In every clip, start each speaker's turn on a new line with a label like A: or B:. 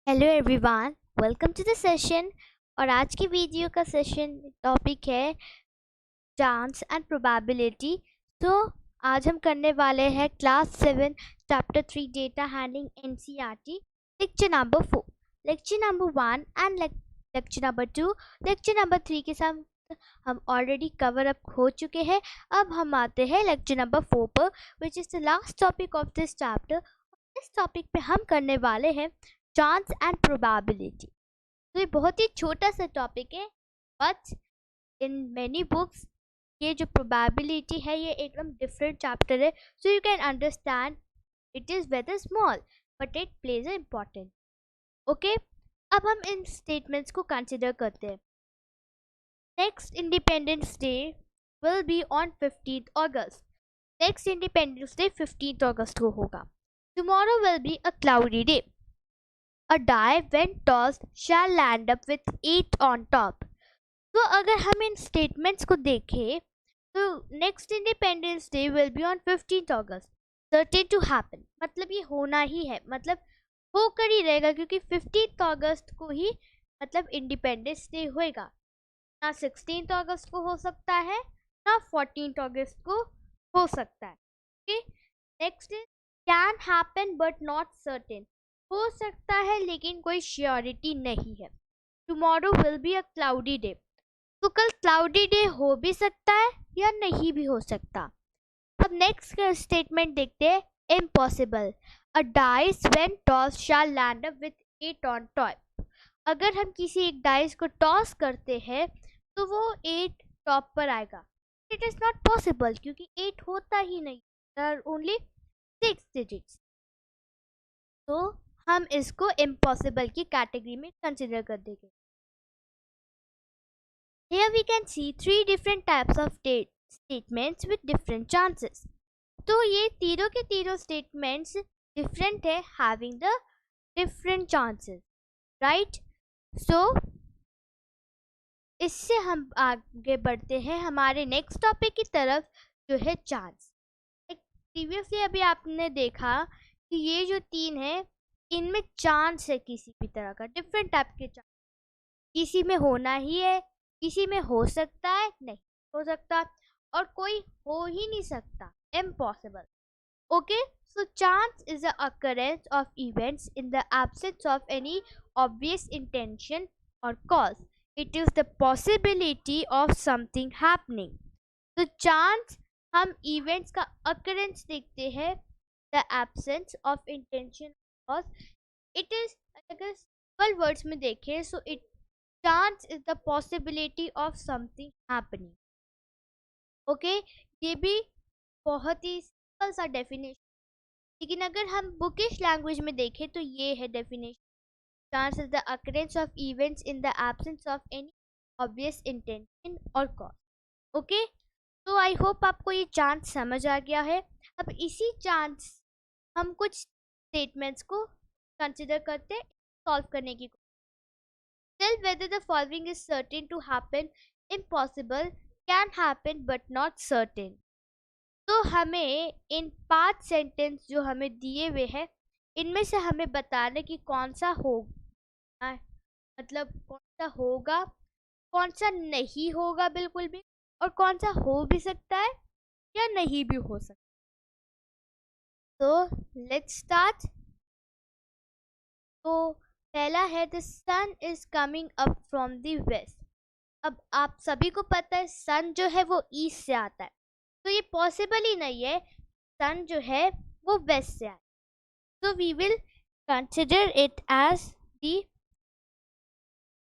A: Hello everyone, welcome to the session. और आज की वीडियो का सेशन टॉपिक है चांस एंड प्रोबेबिलिटी। तो आज हम करने वाले हैं class 7 chapter 3 data handling NCERT lecture number 4, lecture number 1 and lecture number 2। Lecture number 3 के साथ हम ऑलरेडी कवर अप हो चुके हैं। अब हम आते हैं लेक्चर नंबर 4 पर, which is the last topic of this chapter. इस टॉपिक पे हम करने वाले हैं चांस एंड प्रोबेबिलिटी। तो ये बहुत ही छोटा सा टॉपिक है, बट इन मैनी बुक्स ये जो प्रोबेबिलिटी है ये एकदम डिफरेंट चैप्टर है। So you can understand it is weather small but it plays a important. Okay, अब हम इन स्टेटमेंट्स को कंसिडर करते हैं। Next Independence Day will be on 15th August. Next Independence Day 15th अगस्त को होगा। Tomorrow will be a cloudy day. A die when tossed shall land up with 8 on top। तो अगर हम इन स्टेटमेंट्स को देखें तो next Independence Day will be on 15th August, certain to happen, मतलब ये होना ही है, मतलब होकर ही रहेगा, क्योंकि 15th अगस्त को ही मतलब इंडिपेंडेंस डे होएगा। ना 16th अगस्त को हो सकता है, ना 14th अगस्त को हो सकता है। Okay, next is can happen but not certain, हो सकता है लेकिन कोई श्योरिटी नहीं है। Tomorrow will be a cloudy day, तो कल क्लाउडी डे हो भी सकता है या नहीं भी हो सकता। अब नेक्स्ट स्टेटमेंट देखते हैं, impossible. A dice when toss shall land up with 8 on top. अगर हम किसी एक डाइस को टॉस करते हैं तो वो 8 टॉप पर आएगा। इट इज़ नॉट पॉसिबल, क्योंकि 8 होता ही नहीं, देयर आर ओनली 6 डिजिट्स। तो हम इसको इम्पॉसिबल की कैटेगरी में कंसिडर कर देंगे। Here we can see three different types of statements with different chances. तो ये तीनों के तीनों statements different है, having the different chances, right? So इससे हम आगे बढ़ते हैं हमारे नेक्स्ट टॉपिक की तरफ, जो है चांस। प्रीवियसली अभी आपने देखा कि ये जो तीन है इनमें चांस है किसी भी तरह का, डिफरेंट टाइप के चांस। किसी में होना ही है, किसी में हो सकता है, नहीं हो सकता, और कोई हो ही नहीं सकता, impossible. Okay, so chance is the occurrence of events in the absence of any obvious intention or cause. It is the possibility of something happening. तो chance हम events का occurrence देखते हैं, the absence of intention cause. It is, अगर simple words में देखें, so it chance is the possibility of something happening. Okay, ये भी बहुत ही सिंपल सा डेफिनेशन, लेकिन अगर हम बुकिश लैंग्वेज में देखें तो ये है definition, chance is the occurrence of events in the absence of any obvious intention और कॉज। ओके, तो आई होप आपको ये चांस समझ आ गया है। अब इसी चांस हम कुछ स्टेटमेंट्स को कंसिडर करते, सॉल्व करने की। Tell whether the following is certain to happen, impossible, can happen but not certain। तो हमें इन 5 सेंटेंस जो हमें दिए हुए हैं इनमें से हमें बताना कि कौन सा होगा, मतलब कौन सा होगा, कौन सा नहीं होगा बिल्कुल भी, और कौन सा हो भी सकता है या नहीं भी हो सकता। तो लेट्स स्टार्ट। तो पहला है the sun is coming up from the west. अब आप सभी को पता है सन जो है वो ईस्ट से आता है, तो ये पॉसिबल ही नहीं है सन जो है वो वेस्ट से आए। So we will consider it as the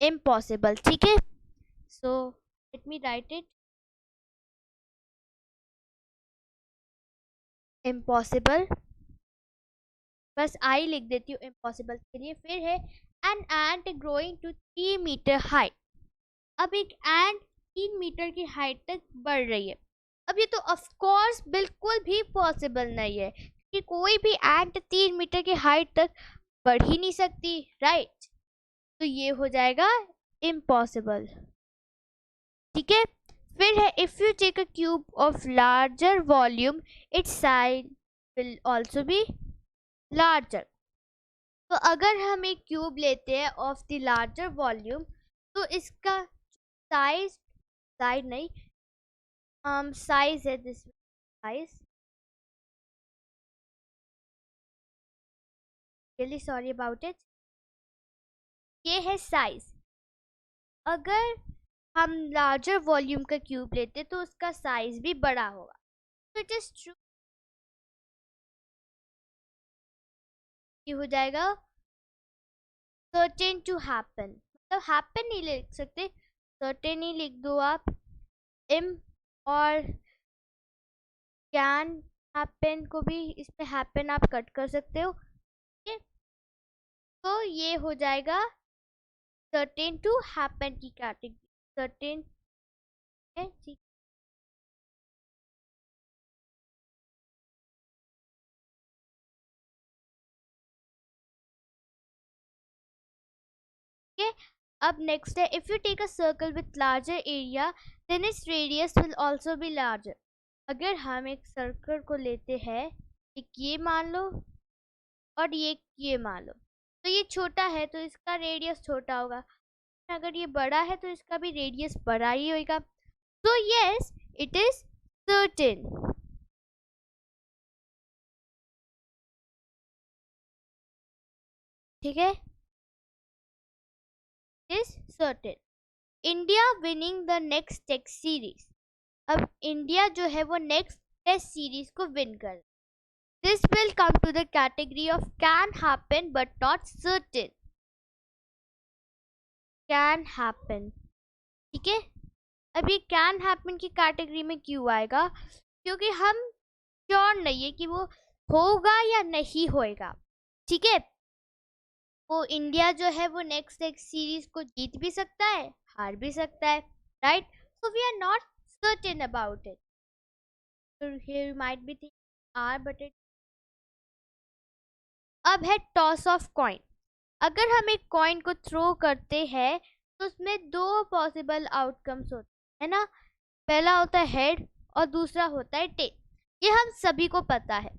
A: impossible, ठीक है। So let me write it, impossible, बस आई लिख देती हूँ impossible के लिए। फिर है an ant growing to 3 meter height। अब एक एंट 3 मीटर की हाइट तक बढ़ रही है। अब ये तो ऑफ कोर्स बिल्कुल भी पॉसिबल नहीं है कि कोई भी एंट 3 मीटर की हाइट तक बढ़ ही नहीं सकती, राइट। तो ये हो जाएगा इम्पॉसिबल, ठीक है। फिर है if you take a cube of larger volume its size will also be larger. तो अगर हम एक क्यूब लेते हैं ऑफ द लार्जर वॉल्यूम, तो इसका साइज, साइज नहीं, साइज है, this size, really sorry about it, ये है साइज। अगर हम लार्जर वॉल्यूम का क्यूब लेते तो उसका साइज भी बड़ा होगा। तो इट इज ट्रू कि हो जाएगा सर्टेन टू हैपन, मतलब हैपन नहीं लिख सकते, सर्टेन ही लिख दो आप। इम और कैन हैपन को भी इसमें हैपन आप कट कर सकते हो, ठीक है। तो ये हो जाएगा सर्टेन टू हैपन की कैटेगरी, सर्टेन है, ठीक है। अब नेक्स्ट है, if you take a circle with larger area then its radius will also be larger. अगर हम एक सर्कल को लेते हैं, एक ये मान लो और ये मान लो, तो ये छोटा है तो इसका रेडियस छोटा होगा, अगर ये बड़ा है तो इसका भी रेडियस बड़ा ही होगा। So yes, it is certain. ठीक है, is certain. India winning the next test series. अब इंडिया जो है वो नेक्स्ट टेस्ट सीरीज को विन कर, this will come to the category of can happen but not certain, can happen, ठीक है। अब ये कैन हैपन की कैटेगरी में क्यों आएगा, क्योंकि हम श्योर नहीं है कि वो होगा या नहीं होएगा, ठीक है। वो इंडिया जो है वो नेक्स्ट एक सीरीज को जीत भी सकता है, हार भी सकता है, right. So we are not certain about it, so here you might be thinking are but it। अब है टॉस ऑफ कॉइन। अगर हम एक कॉइन को थ्रो करते हैं तो उसमें दो पॉसिबल आउटकम्स होते हैं ना, पहला होता है हेड और दूसरा होता है टेल, ये हम सभी को पता है।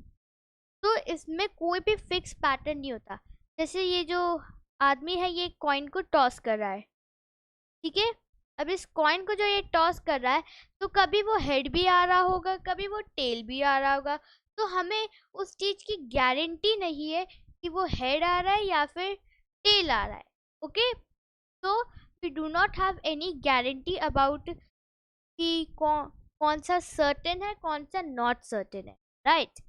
A: तो इसमें कोई भी फिक्स पैटर्न नहीं होता, जैसे ये जो आदमी है ये कॉइन को टॉस कर रहा है, ठीक है। अब इस कॉइन को जो ये टॉस कर रहा है तो कभी वो हेड भी आ रहा होगा, कभी वो टेल भी आ रहा होगा, तो हमें उस चीज की गारंटी नहीं है कि वो हेड आ रहा है या फिर टेल आ रहा है, ओके। तो we do not have any guarantee about कि कौन सा सर्टेन है कौन सा नॉट सर्टेन है, राइट।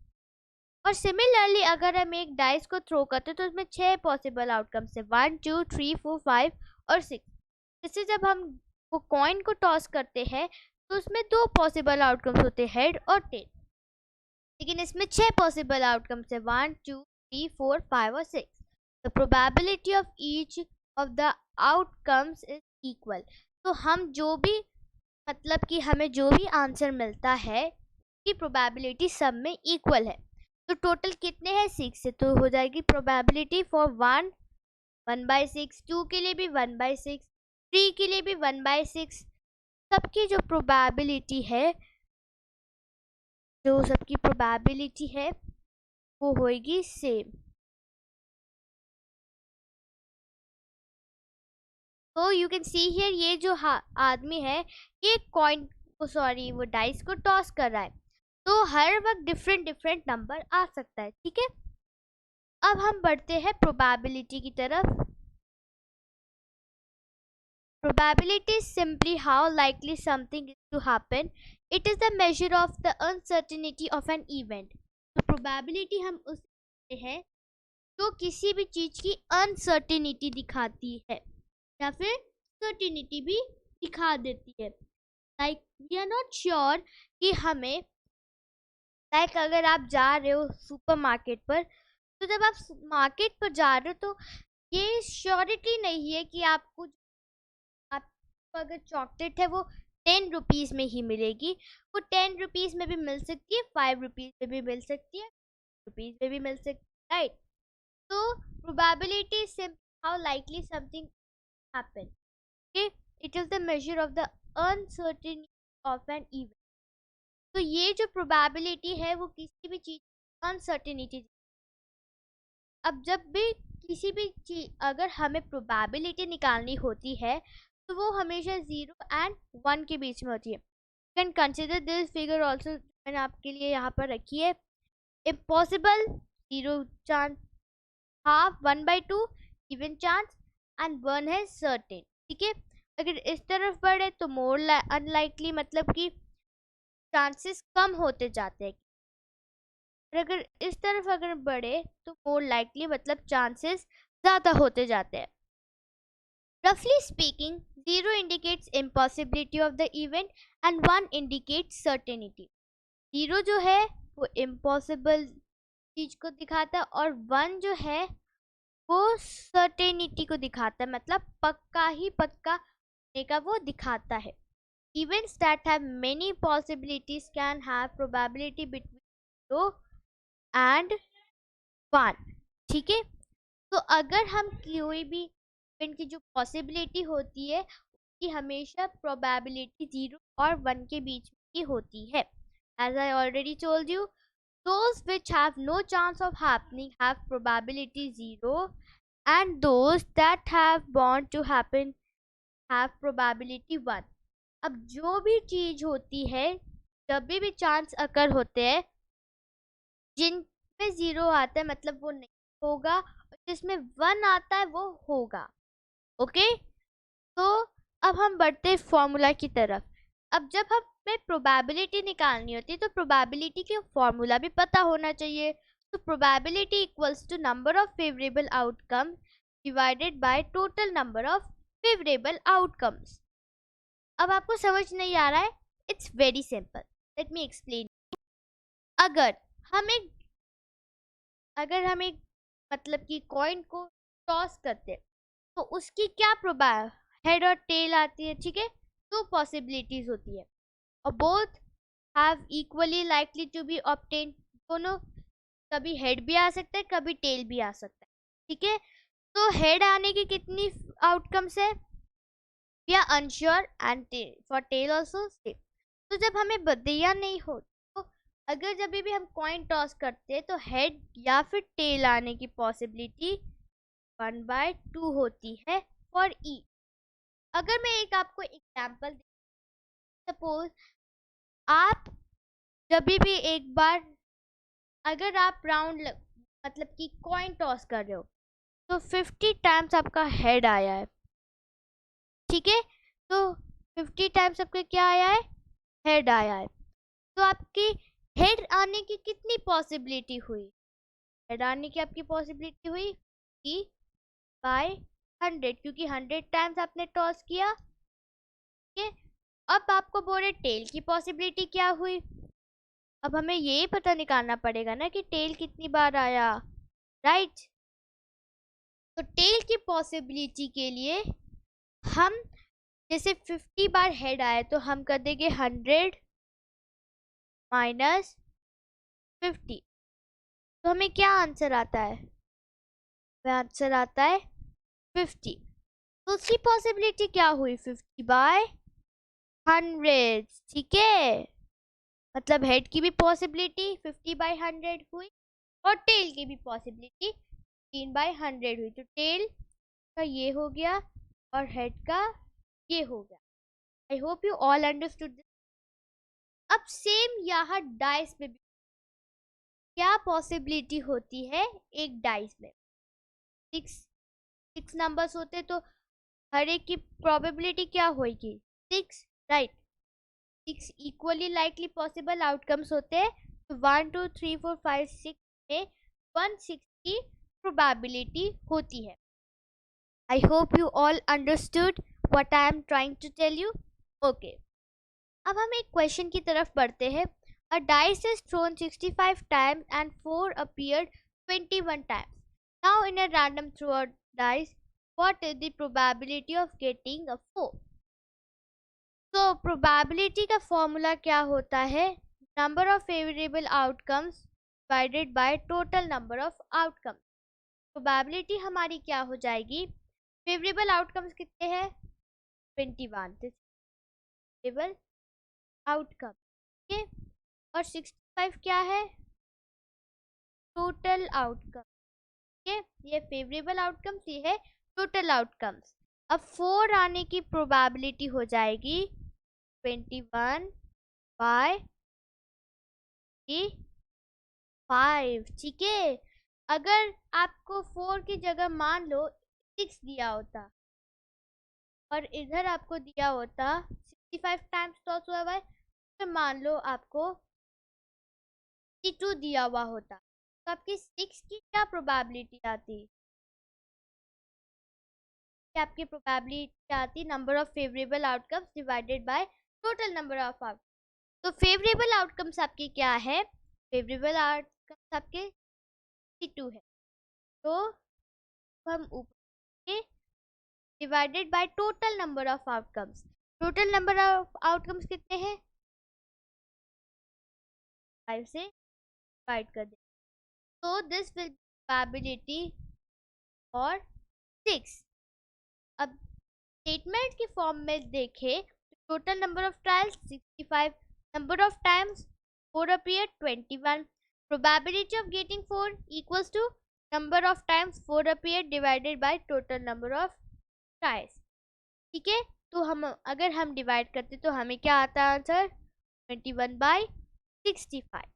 A: और सिमिलरली अगर हम एक डाइस को थ्रो करते हैं तो उसमें 6 पॉसिबल आउटकम्स है, 1 2 3 4 5 और 6। जैसे जब हम वो कॉइन को टॉस करते हैं तो उसमें दो पॉसिबल आउटकम्स होते हैं, हेड और टेल, लेकिन इसमें 6 पॉसिबल आउटकम्स है, 1 2 3 4 5 और 6। The probability of each of the outcomes is equal. तो हम जो भी, मतलब कि हमें जो भी आंसर मिलता है की प्रोबेबिलिटी सब में इक्वल है। तो टोटल कितने हैं, 6 से, तो हो जाएगी प्रोबेबिलिटी फॉर 1 1/6, 2 के लिए भी 1/6, 3 के लिए भी 1/6। सबकी जो प्रोबेबिलिटी है, जो सबकी प्रोबेबिलिटी है वो होएगी सेम। तो यू कैन सी हियर, ये जो आदमी है ये कॉइन को, सॉरी वो डाइस को टॉस कर रहा है, तो हर वक्त डिफरेंट डिफरेंट नंबर आ सकता है, ठीक है। अब हम बढ़ते हैं प्रोबेबिलिटी की तरफ। Probability is simply how likely something is to happen. It is the measure of the uncertainty of an event. तो probability हम उसे कहते हैं जो किसी भी चीज की अनसर्टिनिटी दिखाती है या फिर सर्टिनिटी भी दिखा देती है। Like we are not sure कि हमें, लाइक अगर आप जा रहे हो सुपरमार्केट पर, तो जब आप मार्केट पर जा रहे हो तो ये श्योरिटी नहीं है कि आपको अगर चॉकलेट है वो 10 रुपीज में ही मिलेगी, वो 10 रुपीज में भी मिल सकती है, 5 रुपीज में भी मिल सकती है, रुपीज में भी मिल सकती है, राइट। तो probability is simply how likely something happen, okay. It is the measure of the uncertainty of an event. तो ये जो प्रोबेबिलिटी है वो किसी भी चीज अनसर्टेनिटी, अब जब भी किसी भी चीज अगर हमें प्रोबेबिलिटी निकालनी होती है तो वो हमेशा 0 एंड 1 के बीच में होती है। Can consider this figure also, मैंने आपके लिए यहाँ पर रखी है। Impossible 0 chance, half 1/2 even chance, and 1 है सर्टेन। ठीक है, अगर इस तरफ बढ़े तो मोर अनलाइकली, मतलब कि चांसेस कम होते जाते हैं। और अगर इस तरफ अगर बढ़े तो मोर लाइकली, मतलब चांसेस ज़्यादा होते जाते हैं। रफली speaking, 0 indicates impossibility of the event and 1 indicates certainty. 0 जो है वो इम्पॉसिबल चीज को दिखाता है और 1 जो है वो सर्टेनिटी को दिखाता है, मतलब पक्का ही पक्का होने का वो दिखाता है। Events that have many possibilities can have probability between 0 and 1। ठीक है, तो अगर हम कोई भी इवेंट की जो पॉसिबिलिटी होती है उसकी हमेशा प्रोबेबिलिटी 0 और 1 के बीच में ही होती है। As I already told you, those which have no chance of happening have probability 0, and those that have bound to happen have probability 1। अब जो भी चीज होती है, जब भी चांस अकर होते हैं, जिनमें 0 आता है मतलब वो नहीं होगा, और जिसमें 1 आता है वो होगा। ओके, तो अब हम बढ़ते हैं फॉर्मूला की तरफ। अब जब हमें प्रोबेबिलिटी निकालनी होती है तो प्रोबेबिलिटी के फॉर्मूला भी पता होना चाहिए। तो probability equals to number of favourable outcome divided by total number of favourable outcomes. अब आपको समझ नहीं आ रहा है? It's very simple, let me explain. अगर हम एक मतलब कि कॉइन को टॉस करते तो उसकी क्या प्रोबेब हेड और टेल आती है। ठीक है, दो पॉसिबिलिटीज होती है और both have equally likely to be obtain. दोनों, कभी हेड भी आ सकता है कभी टेल भी आ सकता है। ठीक है, तो हेड आने की कितनी आउटकम्स है? We are unsure and for tail also same. तो जब हमें बदिया नहीं हो, तो अगर जब भी हम कॉइन टॉस करते हैं तो हेड या फिर टेल आने की पॉसिबिलिटी 1/2 होती है फॉर ई। अगर मैं एक आपको एग्जांपल, सपोज आप जब भी एक बार अगर आप राउंड मतलब कि कॉइन टॉस कर रहे हो तो 50 टाइम्स आपका हेड आया है। ठीक है, तो 50 टाइम्स आपका क्या आया है? हेड आया है। तो आपकी हेड आने की कितनी पॉसिबिलिटी हुई? हेड आने की आपकी पॉसिबिलिटी हुई e बाय 100, क्योंकि 100 टाइम्स आपने टॉस किया। ठीक है, अब आपको बोले टेल की पॉसिबिलिटी क्या हुई। अब हमें ये पता निकालना पड़ेगा ना कि टेल कितनी बार आया, राइट। तो टेल की पॉसिबिलिटी के लिए हम जैसे 50 बार हेड आए तो हम कर देंगे 100 माइनस 50। तो हमें क्या आंसर आता है? आंसर आता है 50। तो उसकी पॉसिबिलिटी क्या हुई? 50/100। ठीक है, मतलब हेड की भी पॉसिबिलिटी 50/100 हुई और टेल की भी पॉसिबिलिटी 15/100 हुई। तो टेल का ये हो गया और हेड का ये हो गया। आई hope you all understood this. अब सेम यहाँ डाइस में भी क्या पॉसिबिलिटी होती है? एक डाइस में 6 नंबर्स होते तो हर एक की प्रोबेबिलिटी क्या होगी? 6, right. 6 equally likely possible outcomes होते हैं, तो 1 2 3 4 5 6 में 1/6 की प्रोबेबिलिटी होती है। I hope you all understood what I am trying to tell you. Okay, अब हम एक क्वेश्चन की तरफ बढ़ते हैं। A dice is thrown 65 times and 4 appeared 21 times. Now in a random throw a dice, what is the probability of getting a 4? तो probability का formula क्या होता है? Number of favourable outcomes divided by total number of outcomes. Probability हमारी क्या हो जाएगी? Favourable outcomes कितने हैं? 21 फेवरेबल आउटकम। ठीक है, और 65 क्या है? Total outcome. ठीक है, ये फेवरेबल आउटकम्स, ये है टोटल आउटकम्स। अब 4 आने की प्रोबेबिलिटी हो जाएगी 21 बाय 5। ठीक है, अगर आपको 4 की जगह मान लो 6 दिया होता और इधर आपको दिया होता 65 टाइम्स लॉस हुआ है, तो मान लो आपको 62 दिया हुआ होता, तो आपकी 6 की क्या प्रोबेबिलिटी आती? आपकी प्रोबेबिलिटी आती number of favourable outcomes divided by total number of outcomes. तो फेवरेबल आउटकम्स आपकी क्या है? फेवरेबल आउटकम्स आपके 62 है, तो हम ऊपर divided by total number of outcomes. Total number of outcomes कितने हैं? 5 से डिवाइड कर दे, तो दिस विल प्रोबेबिलिटी और 6। अब स्टेटमेंट की फॉर्म में देखें तो total number of trials 65, number of times 4 appear 21, probability of getting 4 equals to number of times 4 appear divided by total number of trials. ठीक है, तो हम अगर हम डिवाइड करते तो हमें क्या आता आंसर? 21 बाय 65।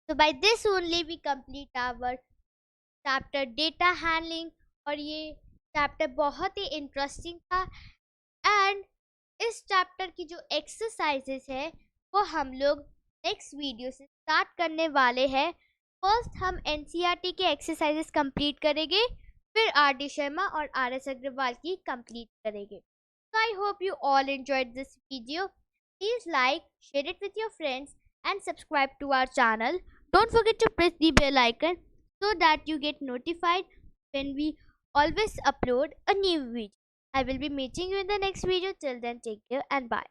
A: So by this only we complete our chapter data handling, और ये चैप्टर बहुत ही इंटरेस्टिंग था। एंड इस चैप्टर की जो एक्सरसाइजेस है वो हम लोग नेक्स्ट वीडियो से स्टार्ट करने वाले हैं। फर्स्ट हम एनसीईआरटी के एक्सरसाइजेस कंप्लीट करेंगे, फिर आर डी शर्मा और आर एस अग्रवाल की कंप्लीट करेंगे। So I hope you all enjoyed this video. Please like, share it with your friends and subscribe to our channel. Don't forget to press the bell icon so that you get notified when we always upload a new video. I will be meeting you in the next video. Till then, take care and bye.